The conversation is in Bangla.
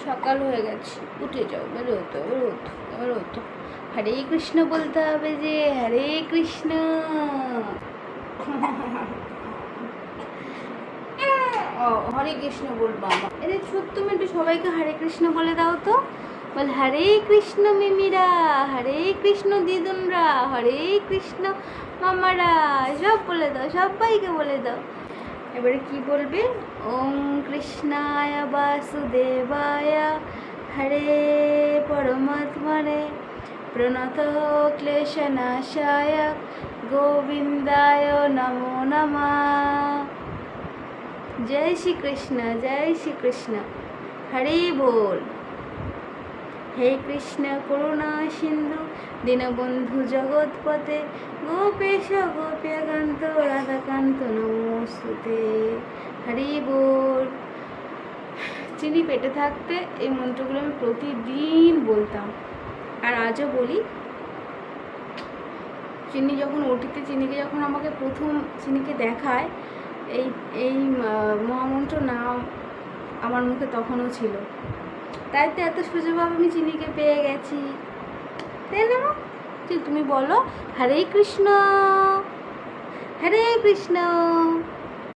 সকাল হয়ে গেছে, উঠে যাও, বেরোতো বেরোতো বেরোতো। হরে কৃষ্ণ বলতে হবে যে, হরে কৃষ্ণ। ও হরে কৃষ্ণ বলবো আমার। এরে ছোট্ট তুমি একটু সবাইকে হরে কৃষ্ণ বলে দাও তো। বল হরে কৃষ্ণ মিমিরা, হরে কৃষ্ণ দিদুনরা, হরে কৃষ্ণ মামারা, সব বলে দাও, সবাইকে বলে দাও। এবারে কি বলবে? ওম কৃষ্ণায় বাসুদেবায় হরে পরমাত্মনে প্রণত ক্লেশনাশায় গোবিন্দায় নমো নমঃ। জয় শ্রী কৃষ্ণ, জয় শ্রী কৃষ্ণ, হরি বল। হে কৃষ্ণ করুণা সিন্ধু দীনবন্ধু জগৎপতে গোপেশ গোপ্যকান্ত রাধাকান্ত নমস্তুতে। হরি বল। চিনি পেটে থাকতে এই মন্ত্রগুলো আমি প্রতিদিন বলতাম, আর আজও বলি। চিনি যখন ওটিতে, চিনিকে যখন আমাকে প্রথম চিনিকে দেখায়, এই এই মহামন্ত্র নাম আমার মুখে তখনও ছিল। তাই তো এত সোজাভাবে আমি চিনিকে পেয়ে গেছি, তাই না? তুমি বলো হরে কৃষ্ণ, হরে কৃষ্ণ।